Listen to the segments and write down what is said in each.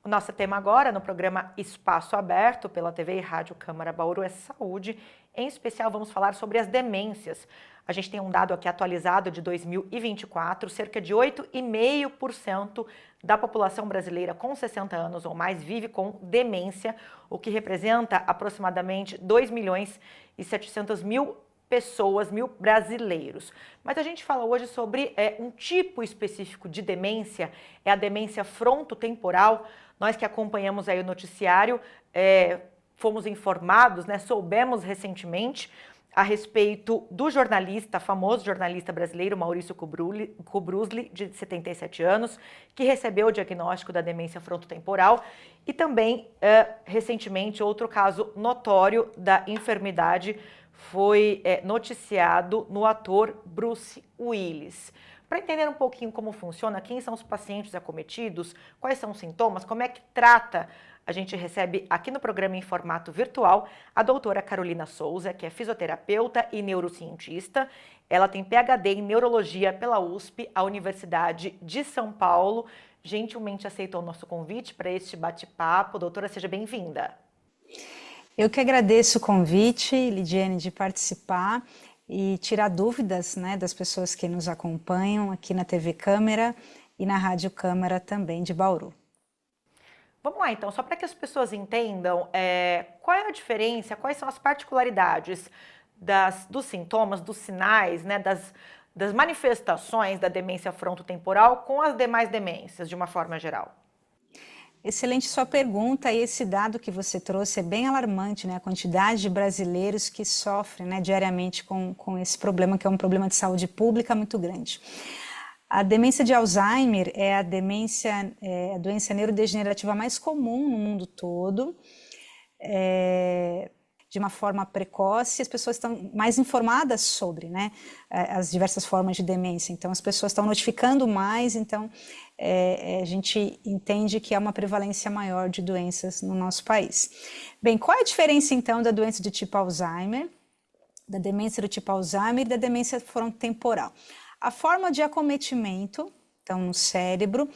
O nosso tema agora no programa Espaço Aberto pela TV e Rádio Câmara Bauru é saúde. Em especial, vamos falar sobre as demências. A gente tem um dado aqui atualizado de 2024, cerca de 8,5% da população brasileira com 60 anos ou mais vive com demência, o que representa aproximadamente 2.700.000 pessoas, brasileiros. Mas a gente fala hoje sobre um tipo específico de demência, é a demência frontotemporal. Nós que acompanhamos aí o noticiário, fomos informados, soubemos recentemente a respeito do jornalista, famoso jornalista brasileiro, Maurício Kubrusli, de 77 anos, que recebeu o diagnóstico da demência frontotemporal, e também, recentemente, outro caso notório da enfermidade foi noticiado no ator Bruce Willis. Para entender um pouquinho como funciona, quem são os pacientes acometidos, quais são os sintomas, como é que trata, a gente recebe aqui no programa em formato virtual a doutora Carolina Souza, que é fisioterapeuta e neurocientista. Ela tem PhD em neurologia pela USP, a Universidade de São Paulo. Gentilmente aceitou o nosso convite para este bate-papo. Doutora, seja bem-vinda. Eu que agradeço o convite, Lidiane, de participar e tirar dúvidas, das pessoas que nos acompanham aqui na TV Câmara e na Rádio Câmara também de Bauru. Vamos lá, então, só para que as pessoas entendam qual é a diferença, quais são as particularidades dos sintomas, dos sinais, das manifestações da demência frontotemporal com as demais demências, de uma forma geral. Excelente sua pergunta, e esse dado que você trouxe é bem alarmante, a quantidade de brasileiros que sofrem diariamente com esse problema, que é um problema de saúde pública muito grande. A demência de Alzheimer é a doença neurodegenerativa mais comum no mundo todo, de uma forma precoce. As pessoas estão mais informadas sobre as diversas formas de demência, então as pessoas estão notificando mais, então a gente entende que há uma prevalência maior de doenças no nosso país. Bem, qual é a diferença então da doença do tipo Alzheimer, da demência do tipo Alzheimer e da demência frontotemporal? A forma de acometimento, então no cérebro,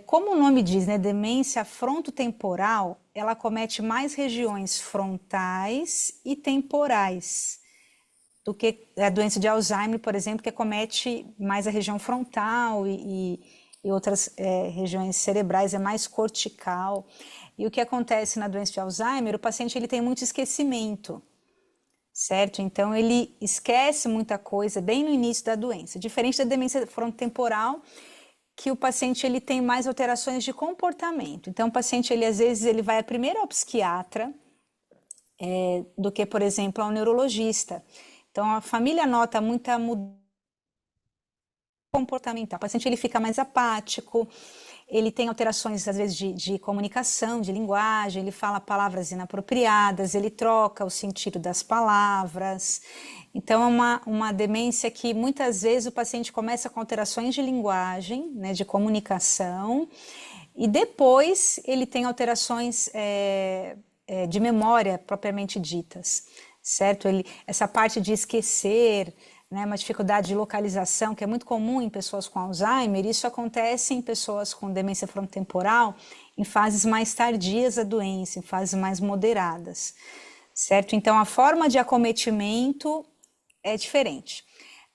como o nome diz, demência frontotemporal, ela acomete mais regiões frontais e temporais do que a doença de Alzheimer, por exemplo, que acomete mais a região frontal e outras regiões cerebrais, é mais cortical. E o que acontece na doença de Alzheimer, o paciente ele tem muito esquecimento, certo? Então ele esquece muita coisa bem no início da doença, diferente da demência frontotemporal, que o paciente ele tem mais alterações de comportamento. Então o paciente às vezes ele vai primeiro ao psiquiatra do que, por exemplo, ao neurologista. Então a família nota muita mudança comportamental. O paciente ele fica mais apático, ele tem alterações às vezes de comunicação, de linguagem, ele fala palavras inapropriadas, ele troca o sentido das palavras. Então é uma demência que muitas vezes o paciente começa com alterações de linguagem, de comunicação, e depois ele tem alterações de memória propriamente ditas, certo? Essa parte de esquecer, uma dificuldade de localização, que é muito comum em pessoas com Alzheimer, isso acontece em pessoas com demência frontotemporal em fases mais tardias da doença, em fases mais moderadas, certo? Então a forma de acometimento é diferente,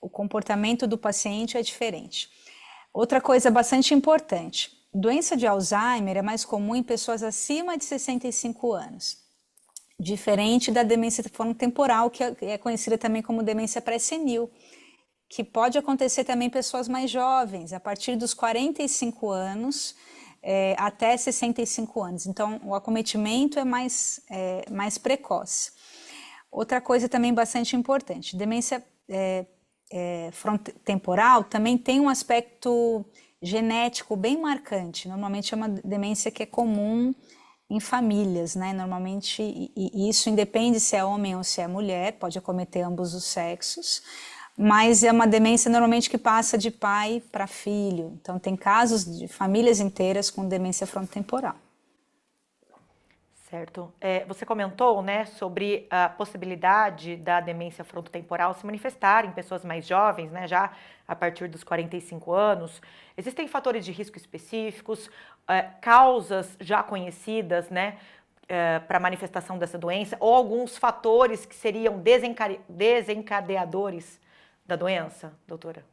o comportamento do paciente é diferente. Outra coisa bastante importante, doença de Alzheimer é mais comum em pessoas acima de 65 anos. Diferente da demência frontotemporal, que é conhecida também como demência pré-senil, que pode acontecer também em pessoas mais jovens, a partir dos 45 anos até 65 anos. Então, o acometimento é mais precoce. Outra coisa também bastante importante, demência frontotemporal também tem um aspecto genético bem marcante. Normalmente é uma demência que é comum em famílias, normalmente, e isso independe se é homem ou se é mulher, pode acometer ambos os sexos, mas é uma demência normalmente que passa de pai para filho. Então tem casos de famílias inteiras com demência frontotemporal. Certo. Você comentou, né, sobre a possibilidade da demência frontotemporal se manifestar em pessoas mais jovens, né, já a partir dos 45 anos. Existem fatores de risco específicos, causas já conhecidas, né, para a manifestação dessa doença, ou alguns fatores que seriam desencadeadores da doença, doutora?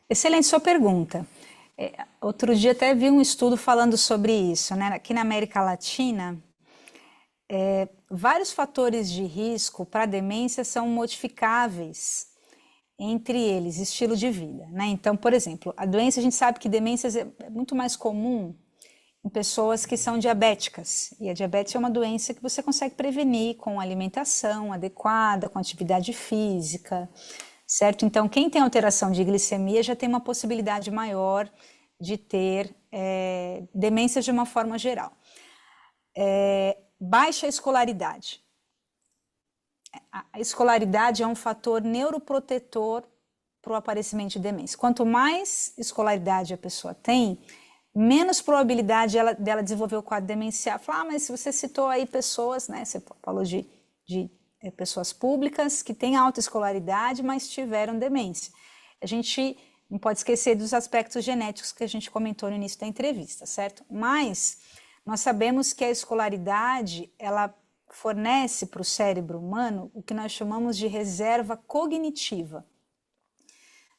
Excelente sua pergunta. Outro dia até vi um estudo falando sobre isso, né? Aqui na América Latina, vários fatores de risco para demência são modificáveis, entre eles estilo de vida, né? Então, por exemplo, a doença, a gente sabe que demências é muito mais comum em pessoas que são diabéticas, e a diabetes é uma doença que você consegue prevenir com alimentação adequada, com atividade física, certo? Então, quem tem alteração de glicemia já tem uma possibilidade maior de ter demências de uma forma geral. Baixa escolaridade. A escolaridade é um fator neuroprotetor para o aparecimento de demência. Quanto mais escolaridade a pessoa tem, menos probabilidade dela desenvolver o quadro demencial. Fala, mas se você citou aí pessoas, né? Você falou de pessoas públicas que têm alta escolaridade, mas tiveram demência. A gente não pode esquecer dos aspectos genéticos que a gente comentou no início da entrevista, certo? Mas nós sabemos que a escolaridade, ela fornece para o cérebro humano o que nós chamamos de reserva cognitiva,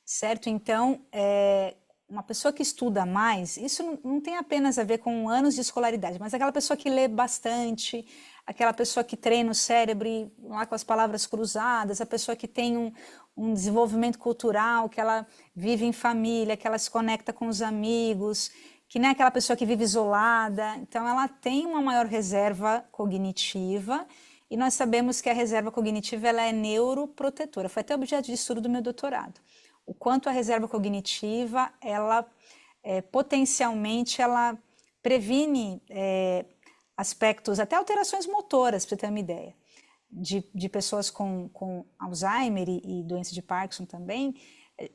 certo? Então, uma pessoa que estuda mais, isso não tem apenas a ver com anos de escolaridade, mas aquela pessoa que lê bastante, aquela pessoa que treina o cérebro lá com as palavras cruzadas, a pessoa que tem um desenvolvimento cultural, que ela vive em família, que ela se conecta com os amigos, que não é aquela pessoa que vive isolada. Então, ela tem uma maior reserva cognitiva, e nós sabemos que a reserva cognitiva ela é neuroprotetora. Foi até objeto de estudo do meu doutorado. O quanto a reserva cognitiva, ela potencialmente, ela previne aspectos, até alterações motoras, para você ter uma ideia, de pessoas com Alzheimer e doença de Parkinson também.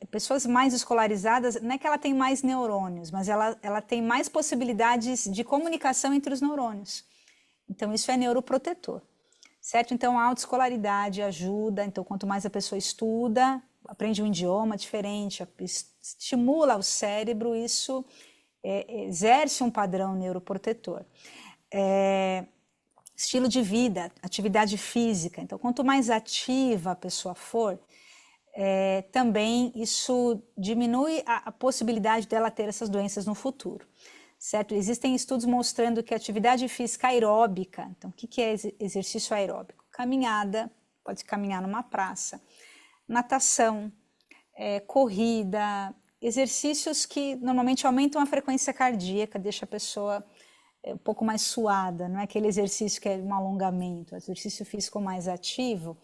Pessoas mais escolarizadas, não é que ela tem mais neurônios, mas ela tem mais possibilidades de comunicação entre os neurônios. Então, isso é neuroprotetor, certo? Então, a autoescolaridade ajuda. Então, quanto mais a pessoa estuda, aprende um idioma diferente, estimula o cérebro, isso exerce um padrão neuroprotetor. Estilo de vida, atividade física. Então, quanto mais ativa a pessoa for, também isso diminui a possibilidade dela ter essas doenças no futuro, certo? Existem estudos mostrando que a atividade física aeróbica, então o que é exercício aeróbico? Caminhada, pode caminhar numa praça, natação, corrida, exercícios que normalmente aumentam a frequência cardíaca, deixa a pessoa um pouco mais suada, não é aquele exercício que é um alongamento, exercício físico mais ativo.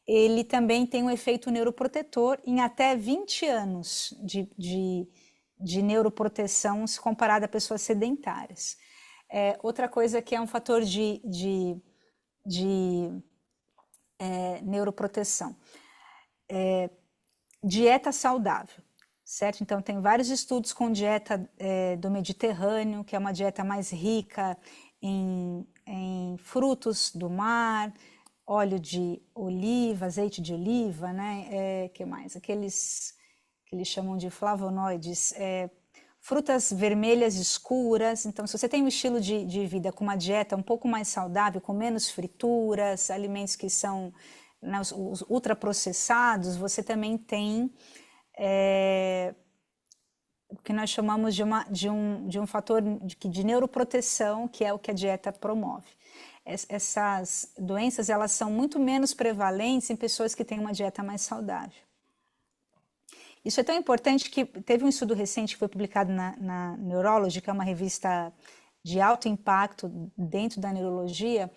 Ele também tem um efeito neuroprotetor em até 20 anos de neuroproteção se comparado a pessoas sedentárias. Outra coisa que é um fator de neuroproteção. Dieta saudável, certo? Então, tem vários estudos com dieta do Mediterrâneo, que é uma dieta mais rica em frutos do mar, óleo de oliva, azeite de oliva, né? Que mais? Aqueles que eles chamam de flavonoides, frutas vermelhas escuras. Então, se você tem um estilo de vida com uma dieta um pouco mais saudável, com menos frituras, alimentos que são os ultraprocessados, você também tem o que nós chamamos de um fator de neuroproteção, que é o que a dieta promove. Essas doenças, elas são muito menos prevalentes em pessoas que têm uma dieta mais saudável. Isso é tão importante que teve um estudo recente que foi publicado na Neurology, que é uma revista de alto impacto dentro da neurologia,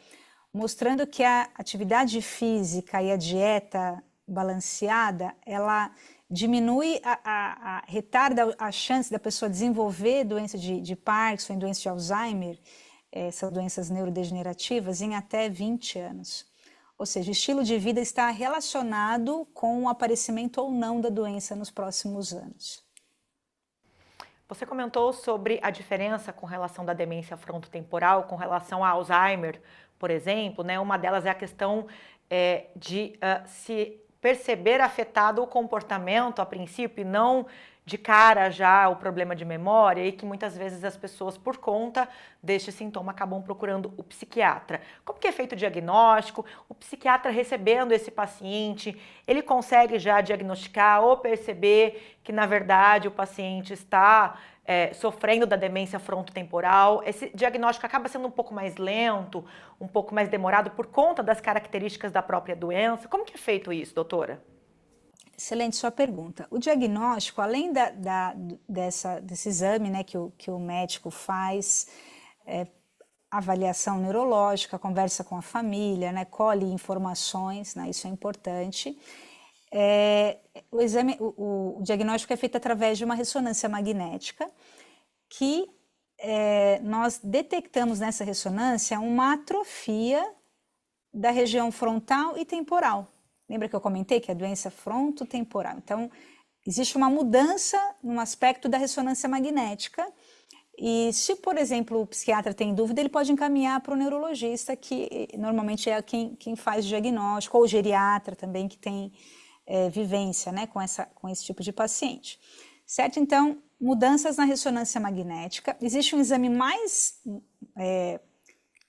mostrando que a atividade física e a dieta balanceada, ela diminui, retarda a chance da pessoa desenvolver doença de Parkinson e doença de Alzheimer, essas doenças neurodegenerativas, em até 20 anos. Ou seja, o estilo de vida está relacionado com o aparecimento ou não da doença nos próximos anos. Você comentou sobre a diferença com relação da demência frontotemporal com relação a Alzheimer, por exemplo, né? Uma delas é a questão de se perceber afetado o comportamento a princípio e não de cara já o problema de memória e que muitas vezes as pessoas, por conta deste sintoma, acabam procurando o psiquiatra. Como que é feito o diagnóstico? O psiquiatra recebendo esse paciente, ele consegue já diagnosticar ou perceber que, na verdade, o paciente está sofrendo da demência frontotemporal? Esse diagnóstico acaba sendo um pouco mais lento, um pouco mais demorado por conta das características da própria doença? Como que é feito isso, doutora? Excelente sua pergunta. O diagnóstico, além desse exame, né, que o médico faz, avaliação neurológica, conversa com a família, né, colhe informações, né, isso é importante. O diagnóstico é feito através de uma ressonância magnética que nós detectamos nessa ressonância uma atrofia da região frontal e temporal. Lembra que eu comentei que é a doença frontotemporal? Então, existe uma mudança no aspecto da ressonância magnética e se, por exemplo, o psiquiatra tem dúvida, ele pode encaminhar para o neurologista, que normalmente é quem faz o diagnóstico, ou o geriatra também, que tem vivência, né, com esse tipo de paciente. Certo? Então, mudanças na ressonância magnética. Existe um exame mais,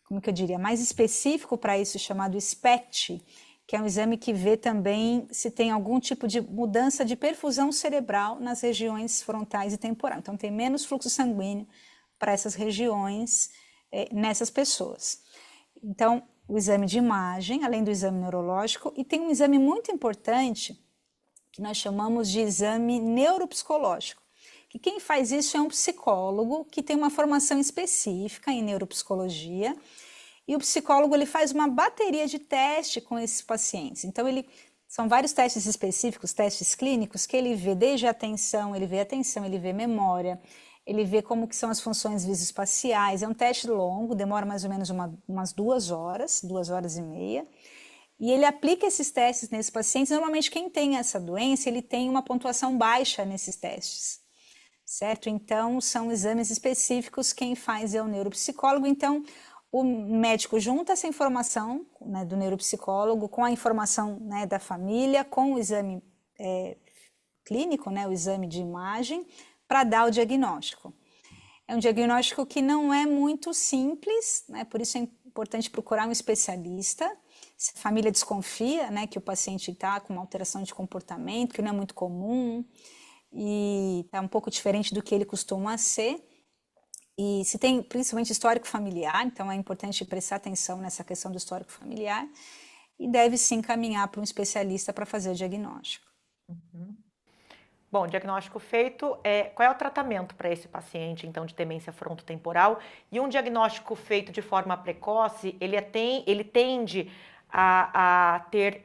como que eu diria, mais específico para isso, chamado SPECT, que é um exame que vê também se tem algum tipo de mudança de perfusão cerebral nas regiões frontais e temporais. Então, tem menos fluxo sanguíneo para essas regiões nessas pessoas. Então, o exame de imagem, além do exame neurológico, e tem um exame muito importante que nós chamamos de exame neuropsicológico, que quem faz isso é um psicólogo que tem uma formação específica em neuropsicologia. E o psicólogo ele faz uma bateria de teste com esses pacientes. Então, são vários testes específicos, testes clínicos, que ele vê desde a atenção, ele vê memória, ele vê como que são as funções visoespaciais. É um teste longo, demora mais ou menos umas 2 horas, 2 horas e meia. E ele aplica esses testes nesses pacientes. Normalmente, quem tem essa doença, ele tem uma pontuação baixa nesses testes. Certo? Então, são exames específicos, quem faz é o neuropsicólogo. Então, o médico junta essa informação, né, do neuropsicólogo com a informação, né, da família, com o exame clínico, né, o exame de imagem, para dar o diagnóstico. É um diagnóstico que não é muito simples, né, por isso é importante procurar um especialista. Se a família desconfia, né, que o paciente está com uma alteração de comportamento, que não é muito comum e está um pouco diferente do que ele costuma ser. E se tem principalmente histórico familiar, então é importante prestar atenção nessa questão do histórico familiar e deve sim encaminhar para um especialista para fazer o diagnóstico. Uhum. Bom, diagnóstico feito, qual é o tratamento para esse paciente, então, de demência frontotemporal? E um diagnóstico feito de forma precoce, ele tende a ter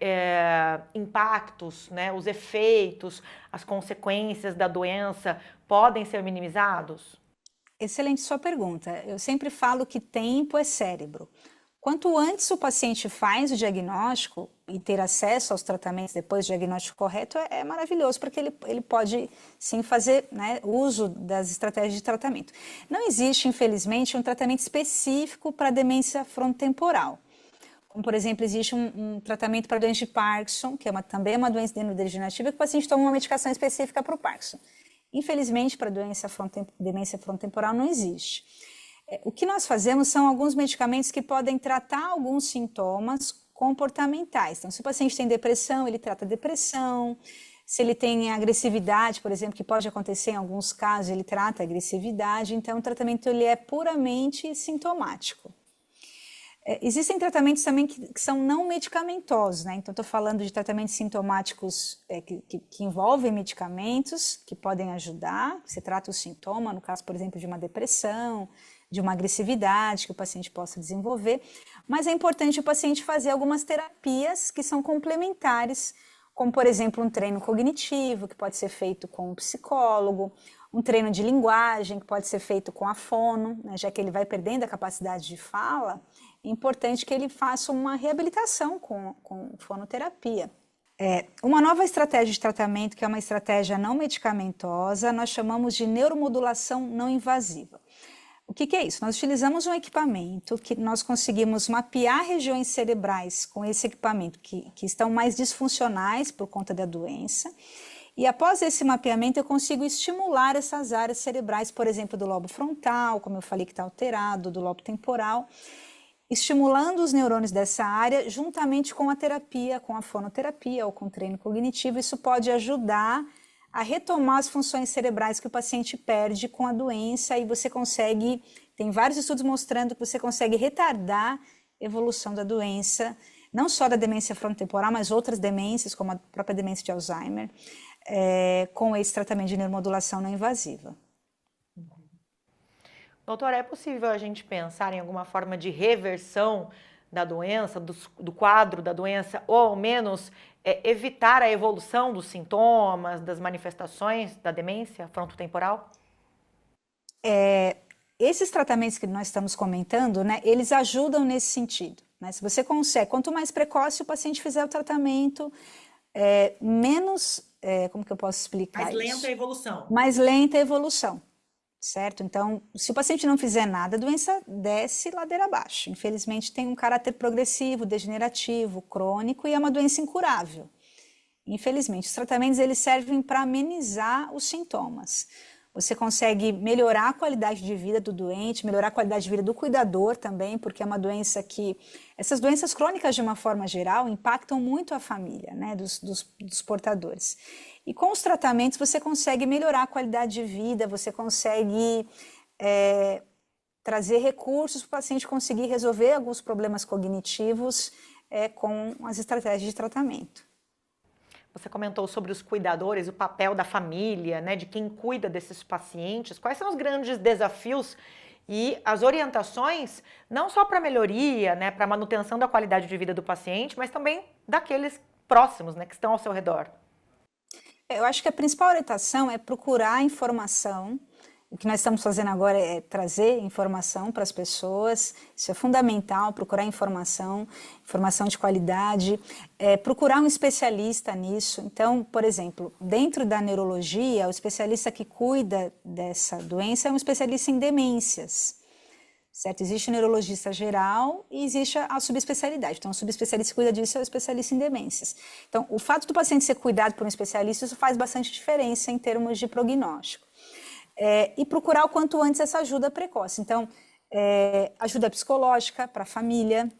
impactos, né? Os efeitos, as consequências da doença podem ser minimizados? Excelente sua pergunta. Eu sempre falo que tempo é cérebro. Quanto antes o paciente faz o diagnóstico e ter acesso aos tratamentos depois do diagnóstico correto é maravilhoso, porque ele pode sim fazer, né, uso das estratégias de tratamento. Não existe, infelizmente, um tratamento específico para demência frontotemporal. Como, por exemplo, existe um tratamento para a doença de Parkinson, que também é uma doença neurodegenerativa, que o paciente toma uma medicação específica para o Parkinson. Infelizmente, para a demência frontotemporal não existe. O que nós fazemos são alguns medicamentos que podem tratar alguns sintomas comportamentais. Então, se o paciente tem depressão, ele trata a depressão. Se ele tem agressividade, por exemplo, que pode acontecer em alguns casos, ele trata a agressividade. Então, o tratamento ele é puramente sintomático. Existem tratamentos também que são não medicamentosos, né? Então, estou falando de tratamentos sintomáticos que envolvem medicamentos que podem ajudar. Você trata o sintoma, no caso, por exemplo, de uma depressão, de uma agressividade que o paciente possa desenvolver. Mas é importante o paciente fazer algumas terapias que são complementares, como, por exemplo, um treino cognitivo, que pode ser feito com um psicólogo, um treino de linguagem, que pode ser feito com a fono, né? Já que ele vai perdendo a capacidade de fala, é importante que ele faça uma reabilitação com fonoterapia. Uma nova estratégia de tratamento, que é uma estratégia não medicamentosa, nós chamamos de neuromodulação não invasiva. O que é isso? Nós utilizamos um equipamento que nós conseguimos mapear regiões cerebrais com esse equipamento que estão mais disfuncionais por conta da doença. E após esse mapeamento eu consigo estimular essas áreas cerebrais, por exemplo, do lobo frontal, como eu falei que está alterado, do lobo temporal, estimulando os neurônios dessa área juntamente com a terapia, com a fonoterapia ou com o treino cognitivo. Isso pode ajudar a retomar as funções cerebrais que o paciente perde com a doença e você consegue, tem vários estudos mostrando que você consegue retardar a evolução da doença, não só da demência frontotemporal, mas outras demências, como a própria demência de Alzheimer, com esse tratamento de neuromodulação não invasiva. Doutora, é possível a gente pensar em alguma forma de reversão da doença, do quadro da doença, ou ao menos evitar a evolução dos sintomas, das manifestações da demência frontotemporal? Esses tratamentos que nós estamos comentando, né, eles ajudam nesse sentido. Né? Se você consegue, quanto mais precoce o paciente fizer o tratamento, menos, como que eu posso explicar isso? Mais lenta a evolução. Mais lenta a evolução. Certo? Então, se o paciente não fizer nada, a doença desce ladeira abaixo. Infelizmente, tem um caráter progressivo, degenerativo, crônico e é uma doença incurável. Infelizmente, os tratamentos eles servem para amenizar os sintomas. Você consegue melhorar a qualidade de vida do doente, melhorar a qualidade de vida do cuidador também, porque é uma doença que... Essas doenças crônicas, de uma forma geral, impactam muito a família, né, dos portadores. E com os tratamentos você consegue melhorar a qualidade de vida, você consegue trazer recursos para o paciente conseguir resolver alguns problemas cognitivos com as estratégias de tratamento. Você comentou sobre os cuidadores, o papel da família, né, de quem cuida desses pacientes. Quais são os grandes desafios e as orientações, não só para a melhoria, né, para a manutenção da qualidade de vida do paciente, mas também daqueles próximos, né, que estão ao seu redor? Eu acho que a principal orientação é procurar informação. O que nós estamos fazendo agora é trazer informação para as pessoas. Isso é fundamental, procurar informação de qualidade, procurar um especialista nisso. Então, por exemplo, dentro da neurologia, o especialista que cuida dessa doença é um especialista em demências. Certo? Existe o neurologista geral e existe a subespecialidade. Então, o subespecialista que cuida disso é o especialista em demências. Então, o fato do paciente ser cuidado por um especialista, isso faz bastante diferença em termos de prognóstico. E procurar o quanto antes essa ajuda precoce. Então, ajuda psicológica para a família,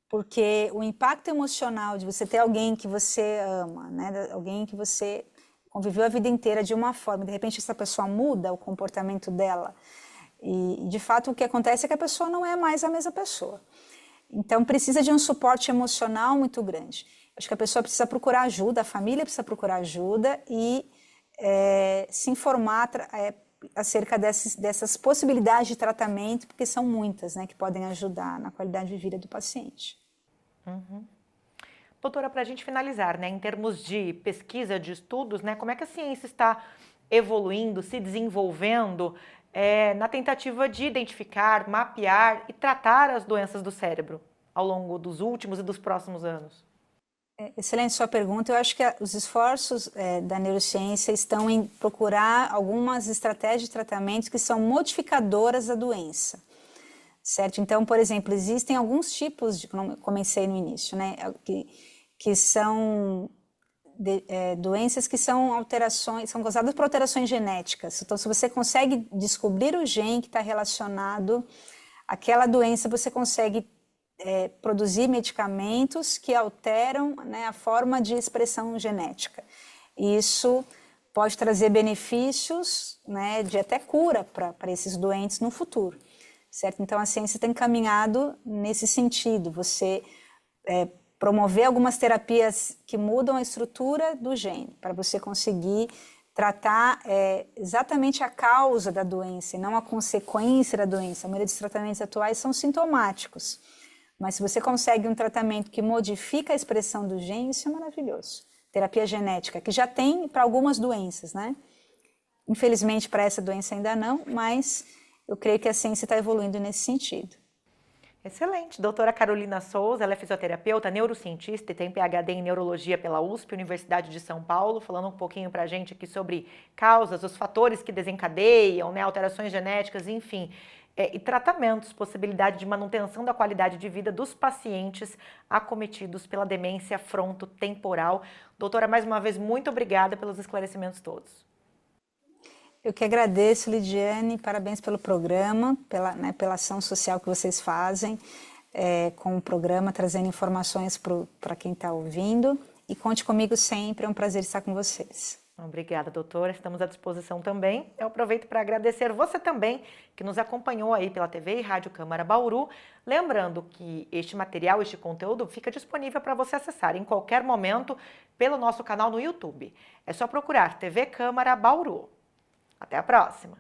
porque o impacto emocional de você ter alguém que você ama, né, alguém que você conviveu a vida inteira de uma forma, de repente essa pessoa muda o comportamento dela, e de fato o que acontece é que a pessoa não é mais a mesma pessoa. Então precisa de um suporte emocional muito grande. Acho que a pessoa precisa procurar ajuda, a família precisa procurar ajuda e se informar acerca dessas possibilidades de tratamento, porque são muitas, né, que podem ajudar na qualidade de vida do paciente. Uhum. Doutora, para a gente finalizar, né, em termos de pesquisa, de estudos, né, como é que a ciência está evoluindo, se desenvolvendo na tentativa de identificar, mapear e tratar as doenças do cérebro ao longo dos últimos e dos próximos anos? Excelente sua pergunta. Eu acho que os esforços da neurociência estão em procurar algumas estratégias de tratamento que são modificadoras da doença, certo? Então, por exemplo, existem alguns tipos, como eu comecei no início, né, que são doenças que são alterações, são causadas por alterações genéticas. Então, se você consegue descobrir o gene que está relacionado àquela doença, você consegue produzir medicamentos que alteram, né, a forma de expressão genética. Isso pode trazer benefícios, né, de até cura para esses doentes no futuro, certo? Então a ciência tem caminhado nesse sentido, você promover algumas terapias que mudam a estrutura do gene, para você conseguir tratar exatamente a causa da doença e não a consequência da doença. A maioria dos tratamentos atuais são sintomáticos. Mas se você consegue um tratamento que modifica a expressão do gene, isso é maravilhoso. Terapia genética, que já tem para algumas doenças, né? Infelizmente, para essa doença ainda não, mas eu creio que a ciência está evoluindo nesse sentido. Excelente. Doutora Carolina Souza, ela é fisioterapeuta, neurocientista e tem PhD em neurologia pela USP, Universidade de São Paulo, falando um pouquinho pra gente aqui sobre causas, os fatores que desencadeiam, né, alterações genéticas, enfim, e tratamentos, possibilidade de manutenção da qualidade de vida dos pacientes acometidos pela demência frontotemporal. Doutora, mais uma vez, muito obrigada pelos esclarecimentos todos. Eu que agradeço, Lidiane, parabéns pelo programa, pela ação social que vocês fazem com o programa, trazendo informações para quem está ouvindo. E conte comigo sempre, é um prazer estar com vocês. Obrigada, doutora. Estamos à disposição também. Eu aproveito para agradecer você também que nos acompanhou aí pela TV e Rádio Câmara Bauru. Lembrando que este material, este conteúdo fica disponível para você acessar em qualquer momento pelo nosso canal no YouTube. É só procurar TV Câmara Bauru. Até a próxima!